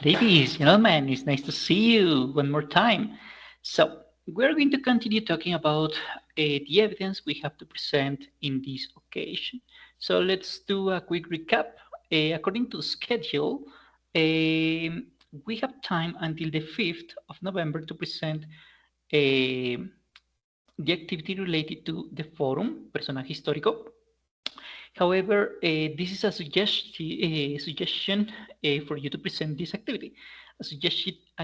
Ladies, gentlemen, it's nice to see you one more time. So, we're going to continue talking about the evidence we have to present in this occasion. So, let's do a quick recap. According to the schedule, we have time until the 5th of November to present uh, the activity related to the forum, Personaje Histórico. However, this is a suggestion for you to present this activity, a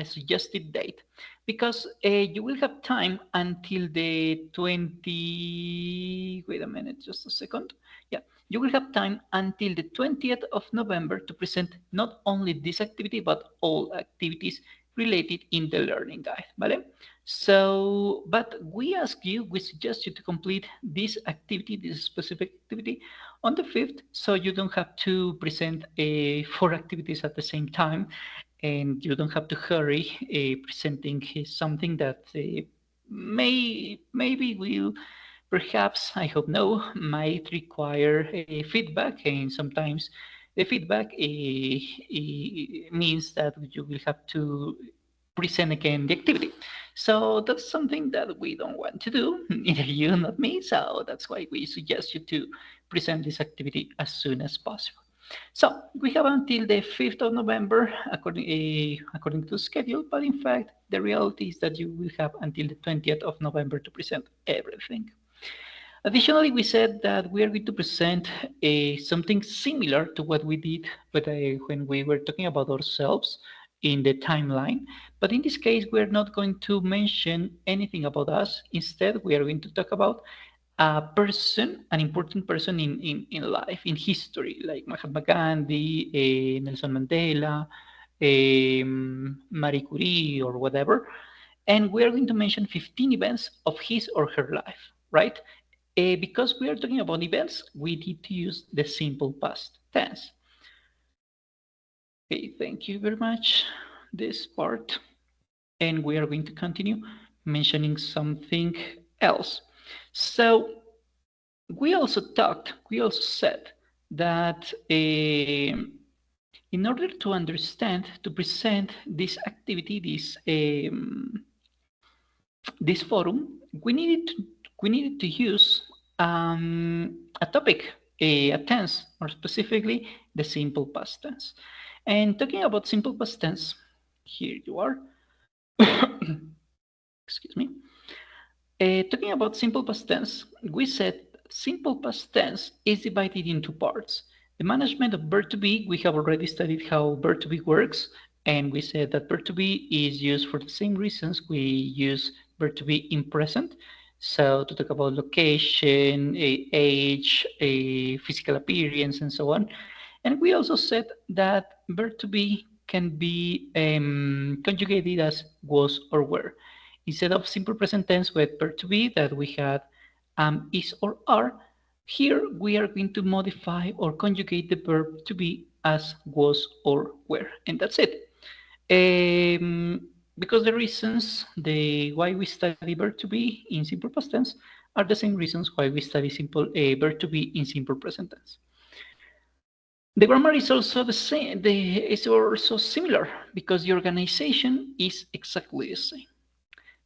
suggested date, because you will have time until the 20. Wait a minute, just a second. Yeah, you will have time until the 20th of November to present not only this activity but all activities related in the learning guide. ¿Vale? So, but we suggest you to complete this activity, this specific activity, on the 5th, so you don't have to present 4 activities at the same time, and you don't have to hurry presenting something that maybe will, perhaps, I hope no, might require feedback, and sometimes the feedback means that you will have to present again the activity. So that's something that we don't want to do, neither you nor me. So that's why we suggest you to present this activity as soon as possible. So we have until the 5th of November, according to schedule, but in fact, the reality is that you will have until the 20th of November to present everything. Additionally, we said that we are going to present something similar to what we did when we were talking about ourselves in the timeline. But in this case, we are not going to mention anything about us. Instead, we are going to talk about a person, an important person in life, in history, like Mahatma Gandhi, Nelson Mandela, Marie Curie, or whatever. And we are going to mention 15 events of his or her life, right? Because we are talking about events, we need to use the simple past tense. Okay, thank you very much. This part. And we are going to continue mentioning something else. So we also said that in order to understand, to present this activity, this forum, we needed to use a topic, a tense, or specifically the simple past tense. And talking about simple past tense, here you are. Excuse me. Talking about simple past tense, we said simple past tense is divided into parts. The management of verb to be, we have already studied how verb to be works, and we said that verb to be is used for the same reasons we use verb to be in present. So to talk about location, age, physical appearance, and so on. And we also said that verb to be can be conjugated as was or were. Instead of simple present tense with verb to be that we had is or are, here we are going to modify or conjugate the verb to be as was or were, and that's it. Because the reasons why we study verb to be in simple past tense are the same reasons why we study verb to be in simple present tense. The grammar is also the same. It's also similar because the organization is exactly the same.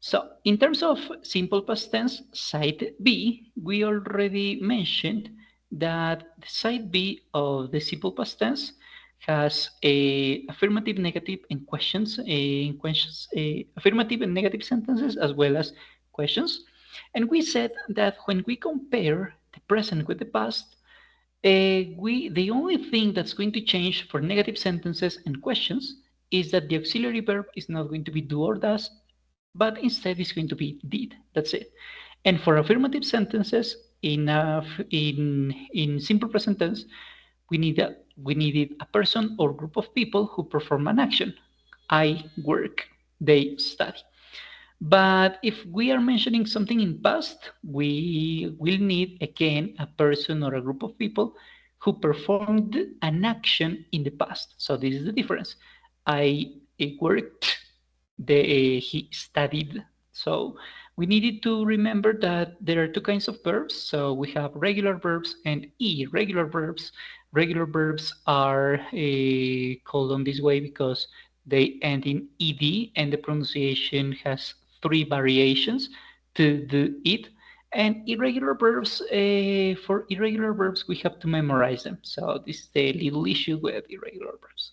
So in terms of simple past tense, side B, we already mentioned that the side B of the simple past tense has a affirmative, negative, and questions, affirmative and negative sentences as well as questions. And we said that when we compare the present with the past, the only thing that's going to change for negative sentences and questions is that the auxiliary verb is not going to be do or does, but instead it's going to be did. That's it. And for affirmative sentences in simple present tense, we needed a person or group of people who perform an action. I work, they study. But if we are mentioning something in past, we will need again a person or a group of people who performed an action in the past. So this is the difference. I worked, he studied. So we needed to remember that there are two kinds of verbs. So we have regular verbs and irregular verbs. Regular verbs are called on this way because they end in ed, and the pronunciation has three variations: to, do, it. And irregular verbs, for irregular verbs, we have to memorize them. So this is the little issue with irregular verbs.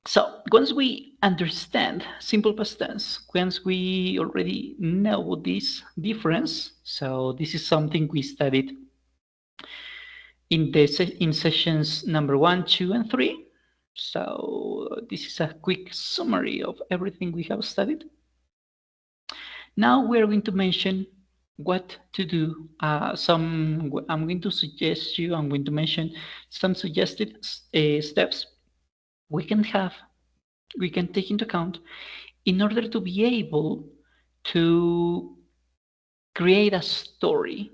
So once we understand simple past tense, once we already know this difference, so this is something we studied in sessions number 1, 2, and 3. So this is a quick summary of everything we have studied. Now we're going to mention what to do. I'm going to mention some suggested steps we can take into account in order to be able to create a story.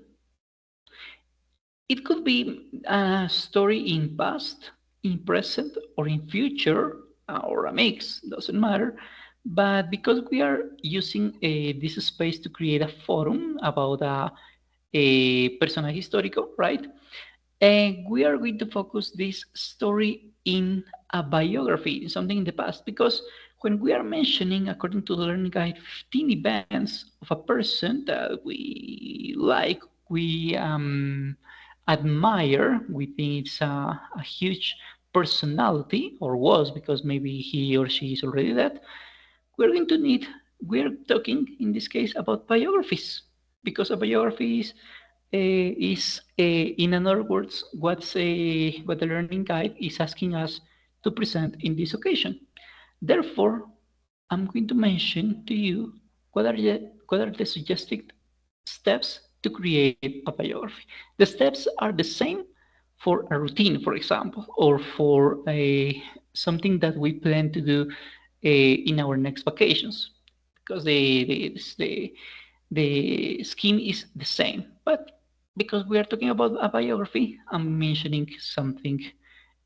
It could be a story in past, in present, or in future, or a mix, doesn't matter. But because we are using this space to create a forum about a personaje histórico, right? And we are going to focus this story in a biography, something in the past, because when we are mentioning, according to the learning guide, 15 events of a person that we like, we admire, we think it's a huge personality, or was, because maybe he or she is already dead, we're talking in this case about biographies, because a biography is in other words, what the learning guide is asking us to present in this occasion. Therefore, I'm going to mention to you what are the suggested steps to create a biography. The steps are the same for a routine, for example, or for something that we plan to do in our next vacations, because the scheme is the same. But because we are talking about a biography, I'm mentioning something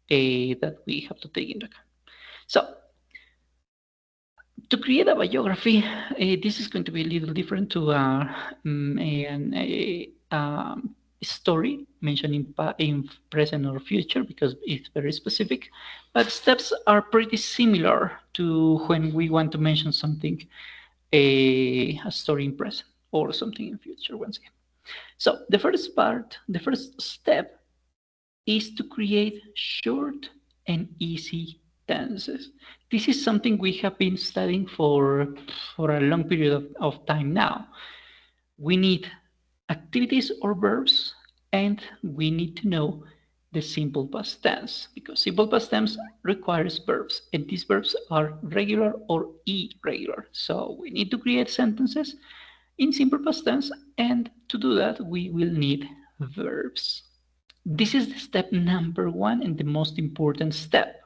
that we have to take into account. So to create a biography, this is going to be a little different to a story mentioned in present or future, because it's very specific. But steps are pretty similar to when we want to mention something, a story in present or something in future once again. So the first step is to create short and easy tenses. This is something we have been studying for a long period of time now. We need activities or verbs, and we need to know the simple past tense, because simple past tense requires verbs, and these verbs are regular or irregular. So we need to create sentences in simple past tense, and to do that, we will need verbs. This is the step number 1 and the most important step.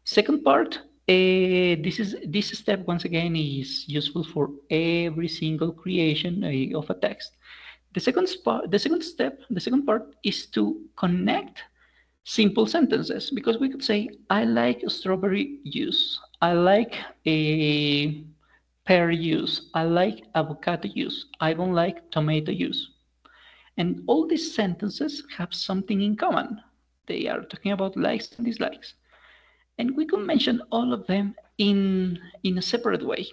Second part, this step once again is useful for every single creation of a text. The second part is to connect simple sentences, because we could say, I like strawberry juice, I like a pear juice, I like avocado juice, I don't like tomato juice. And all these sentences have something in common. They are talking about likes and dislikes. And we could mention all of them in a separate way,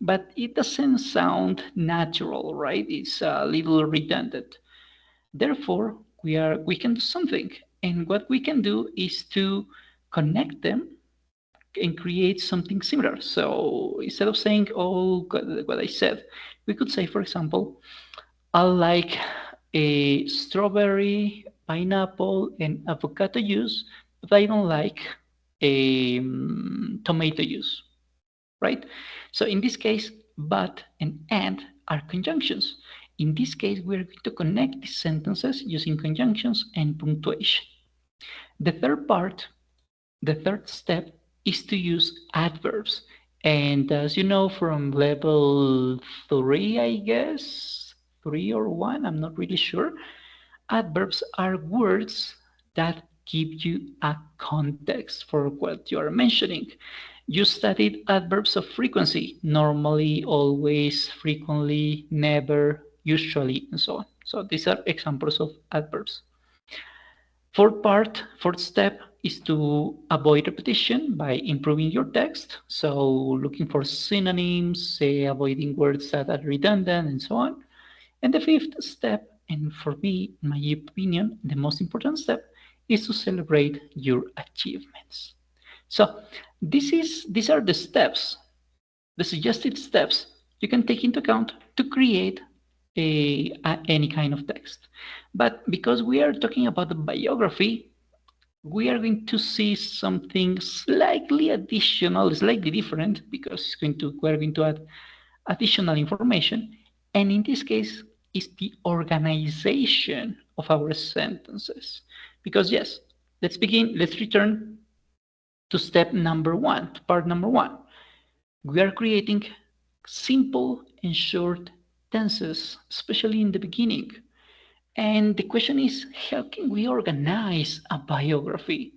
but it doesn't sound natural, right? It's a little redundant. Therefore, we can do something. And what we can do is to connect them and create something similar. So instead of saying all what I said, we could say, for example, I like a strawberry, pineapple, and avocado juice, but I don't like a tomato juice, right? So in this case, but and are conjunctions. In this case, we're going to connect these sentences using conjunctions and punctuation. The third step is to use adverbs. And as you know from level 3, I guess, 3 or 1, I'm not really sure, adverbs are words that give you a context for what you are mentioning. You studied adverbs of frequency: normally, always, frequently, never, usually, and so on. So these are examples of adverbs. Fourth step, is to avoid repetition by improving your text. So looking for synonyms, avoiding words that are redundant, and so on. And the fifth step, and for me, in my opinion, the most important step, is to celebrate your achievements. So these are the steps, the suggested steps you can take into account to create any kind of text. But because we are talking about the biography, we are going to see something slightly additional, slightly different, because we're going to add additional information. And in this case, is the organization of our sentences. Because yes, let's return to step number one, to part number one. We are creating simple and short tenses, especially in the beginning. And the question is, how can we organize a biography?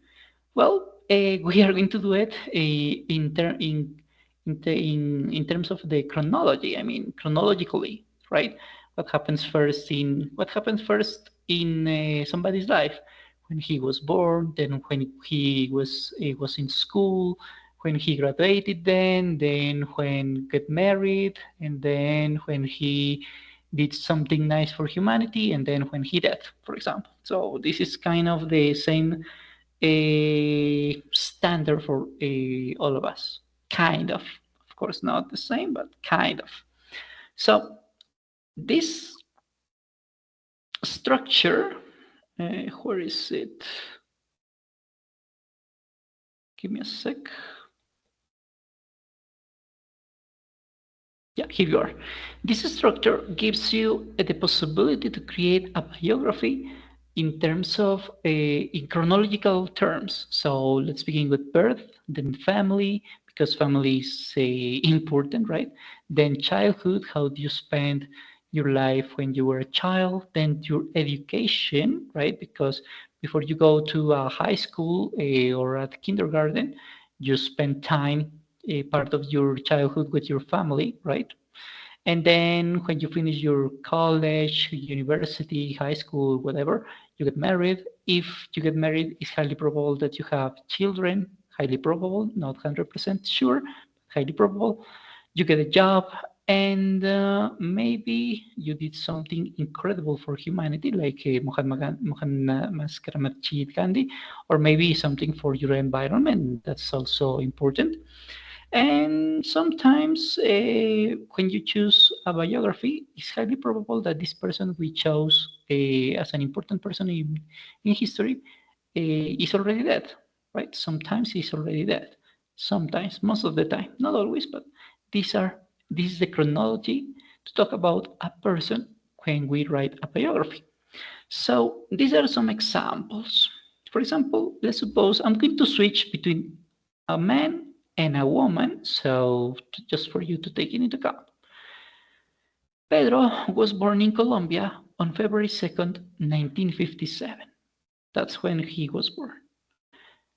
Well, we are going to do it in terms of the chronology. I mean, chronologically, right? What happens first in somebody's life? When he was born, then when he was in school, when he graduated, then when get married, and then when he did something nice for humanity, and then when he died, for example. So this is kind of the same a standard for all of us. Kind of. Of course, not the same, but kind of. So this structure, where is it? Give me a sec. Yeah, here you are. This structure gives you the possibility to create a biography in terms of in chronological terms. So let's begin with birth, then family, because family is important, right? Then childhood, how do you spend your life when you were a child? Then your education, right? Because before you go to a high school or at kindergarten, you spend time a part of your childhood with your family, right? And then when you finish your college, university, high school, whatever, you get married. If you get married, it's highly probable that you have children. Highly probable, not 100% sure, highly probable. You get a job, and maybe you did something incredible for humanity, like Mahatma Gandhi, or maybe something for your environment. That's also important. And sometimes, when you choose a biography, it's highly probable that this person we chose as an important person in history is already dead, right? Sometimes he's already dead. Sometimes, most of the time, not always, but these are this is the chronology to talk about a person when we write a biography. So these are some examples. For example, let's suppose I'm going to switch between a man and a woman, so just for you to take it into account. Pedro was born in Colombia on February 2nd, 1957. That's when he was born.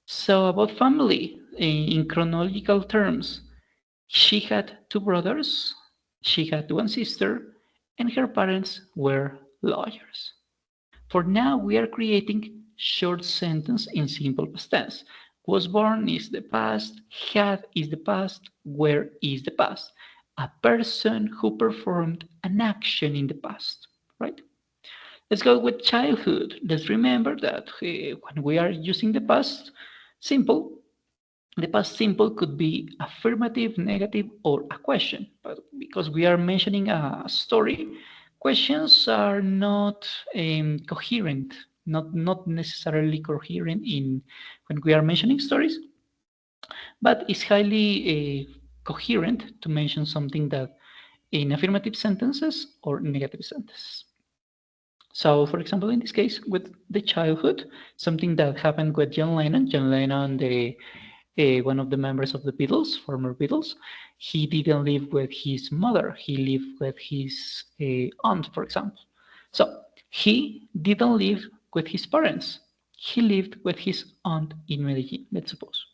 So about family, in chronological terms, she had two brothers, she had one sister, and her parents were lawyers. For now, we are creating short sentence in simple past tense. Was born is the past, had is the past, were is the past. A person who performed an action in the past, right? Let's go with childhood. Let's remember that when we are using the past simple, the past simple could be affirmative, negative, or a question. But because we are mentioning a story, questions are not coherent, not necessarily coherent in when we are mentioning stories, but it's highly coherent to mention something that in affirmative sentences or negative sentences. So, for example, in this case, with the childhood, something that happened with John Lennon, the one of the members of the Beatles, former Beatles, he didn't live with his mother. He lived with his aunt, for example. So he didn't live with his parents. He lived with his aunt in Medellin, let's suppose.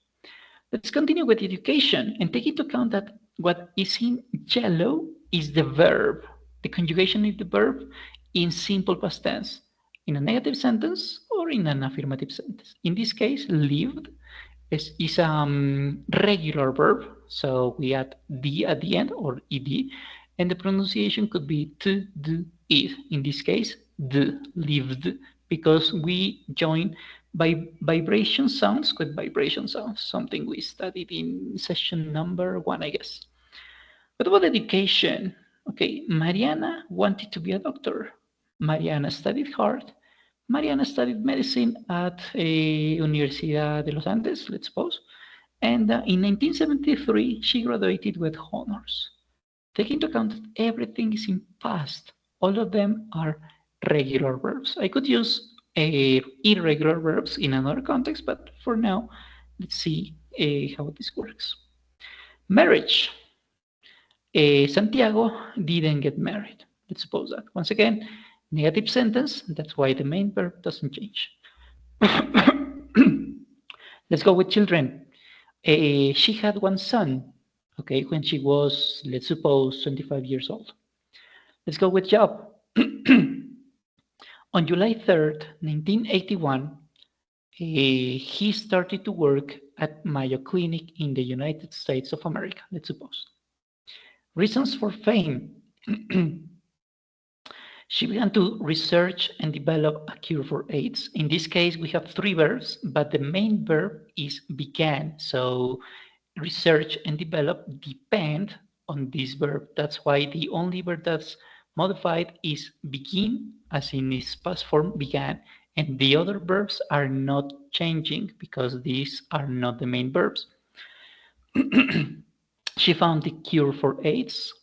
Let's continue with education and take into account that what is in yellow is the verb, the conjugation of the verb in simple past tense, in a negative sentence or in an affirmative sentence. In this case, lived is regular verb, so we add d at the end or ed, and the pronunciation could be t, d, id. In this case, d, lived, because we join by vibration sounds with vibration sounds, something we studied in session number 1, I guess. What about education? Okay, Mariana wanted to be a doctor. Mariana studied hard. Mariana studied medicine at Universidad de los Andes, let's suppose. And in 1973, she graduated with honors. Take into account that everything is in past. All of them are regular verbs. I could use irregular verbs in another context, but for now, let's see how this works. Marriage. Santiago didn't get married. Let's suppose that. Once again, negative sentence. That's why the main verb doesn't change. Let's go with children. She had one son, okay, when she was, let's suppose, 25 years old. Let's go with job. On July 3rd, 1981, he started to work at Mayo Clinic in the United States of America, let's suppose. Reasons for fame. She began to research and develop a cure for AIDS. In this case, we have 3 verbs, but the main verb is began. So research and develop depend on this verb. That's why the only verb that's modified is begin, as in its past form began, and the other verbs are not changing because these are not the main verbs. She found the cure for AIDS.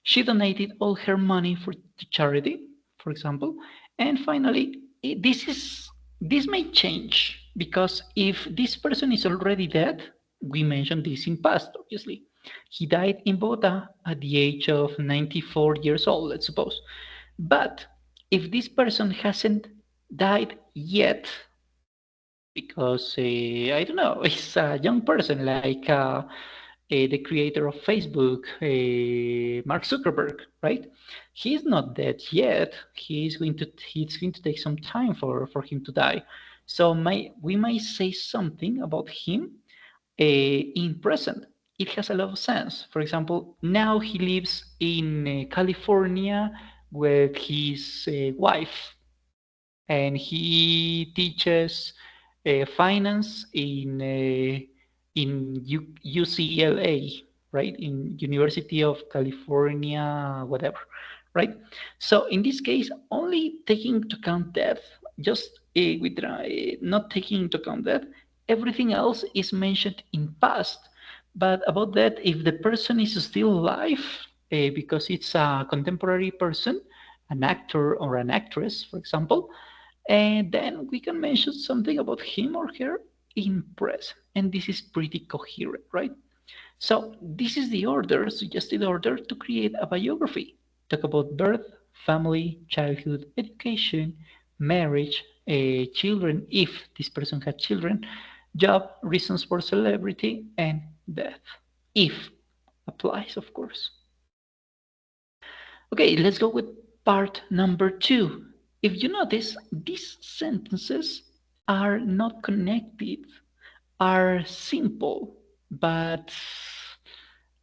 She donated all her money to charity, for example. And finally, this may change because if this person is already dead, we mentioned this in past, obviously. He died in Bogota at the age of 94 years old, let's suppose. But if this person hasn't died yet, because I don't know, he's a young person like the creator of Facebook, Mark Zuckerberg, right? He's not dead yet. It's going to take some time for him to die. So we might say something about him in present. It has a lot of sense. For example, now he lives in California with his wife, and he teaches finance in UCLA, right? In University of California, whatever, right? So in this case, only taking into account death, just with not taking into account that, everything else is mentioned in past. But about that, if the person is still alive, because it's a contemporary person, an actor or an actress, for example, and then we can mention something about him or her in present. And this is pretty coherent, right? So this is the order, suggested order to create a biography. Talk about birth, family, childhood, education, marriage, children, if this person had children, job, reasons for celebrity, and death. If applies, of course. Okay, let's go with part number 2. If you notice, these sentences are not connected, are simple, but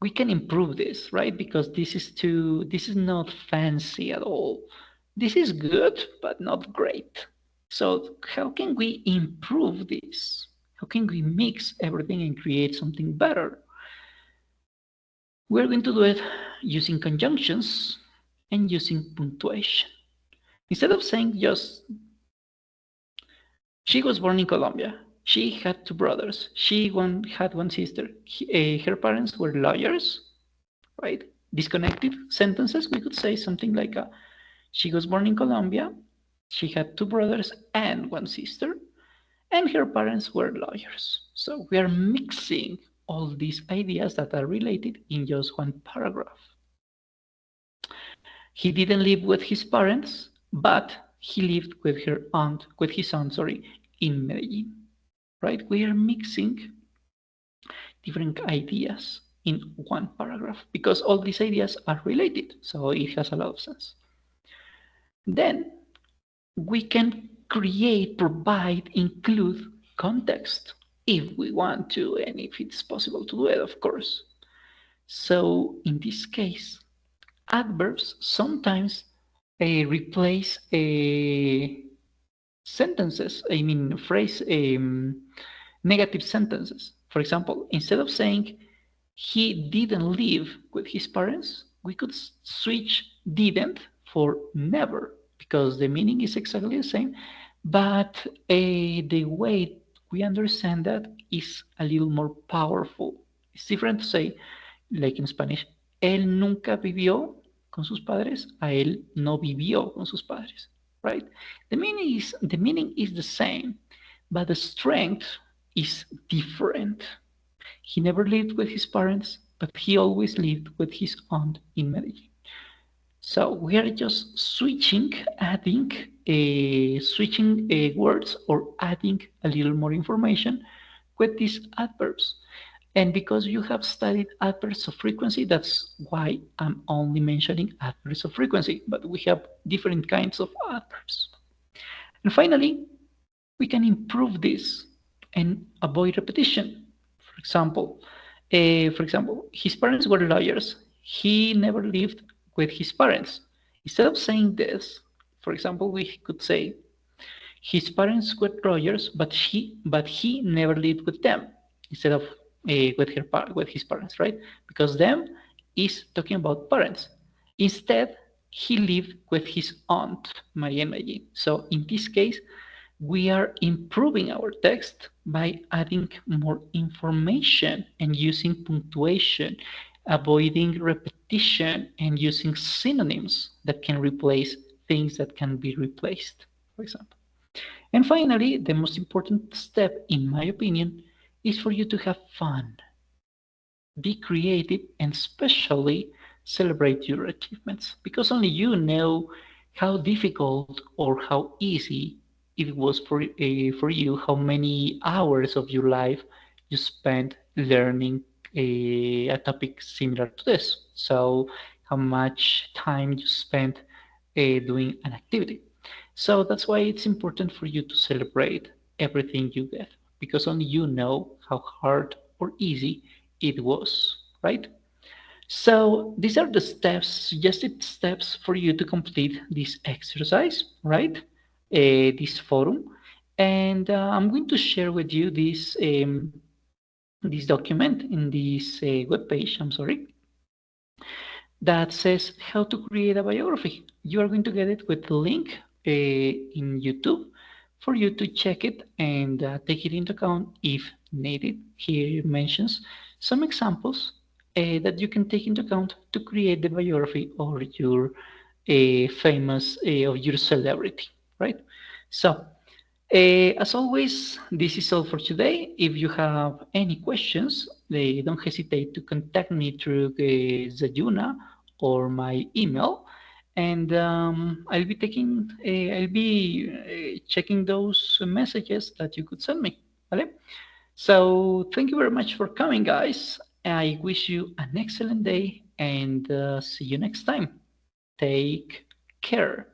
we can improve this, right? Because this is not fancy at all. This is good, but not great. So how can we improve this? How can we mix everything and create something better? We're going to do it using conjunctions and using punctuation. Instead of saying just, she was born in Colombia, she had 2 brothers, she had one sister, her parents were lawyers, right? Disconnected sentences, we could say something like, she was born in Colombia, she had 2 brothers and one sister, and her parents were lawyers. So we are mixing all these ideas that are related in just one paragraph. He didn't live with his parents, but he lived with his aunt, in Medellin, right? We are mixing different ideas in one paragraph because all these ideas are related, so it has a lot of sense. Then we can create, provide, include context if we want to and if it's possible to do it, of course. So in this case, adverbs sometimes replace sentences, I mean, phrase, negative sentences. For example, instead of saying he didn't live with his parents, we could switch didn't for never because the meaning is exactly the same, but the way we understand that is a little more powerful. It's different to say, like in Spanish, él nunca vivió con sus padres, a él no vivió con sus padres, right? The meaning is the same, but the strength is different. He never lived with his parents, but he always lived with his aunt in Medellin. So we are just switching words or adding a little more information with these adverbs. And because you have studied adverbs of frequency, that's why I'm only mentioning adverbs of frequency, but we have different kinds of adverbs. And finally, we can improve this and avoid repetition. For example, his parents were lawyers. He never lived with his parents. Instead of saying this, for example, we could say his parents were lawyers, but he never lived with them. Instead of with his parents, right? Because them is talking about parents. Instead, he lived with his aunt Maria Medellin. So in this case, we are improving our text by adding more information and using punctuation, avoiding repetition, and using synonyms that can replace things that can be replaced, for example. And finally, the most important step, in my opinion, is for you to have fun, be creative, and especially celebrate your achievements because only you know how difficult or how easy it was for you, how many hours of your life you spent learning a topic similar to this. So, how much time you spent doing an activity. So, that's why it's important for you to celebrate everything you get because only you know how hard or easy it was, right? So these are the steps, suggested steps for you to complete this exercise, right? This forum, and I'm going to share with you this document in this web page. I'm sorry, that says how to create a biography. You are going to get it with the link in YouTube for you to check it and take it into account if needed. Here it mentions some examples that you can take into account to create the biography of your famous of your celebrity, right? So as always, this is all for today. If you have any questions, don't hesitate to contact me through Zayuna or my email, and I'll be checking those messages that you could send me. ¿Vale? So thank you very much for coming, guys. I wish you an excellent day and see you next time. Take care.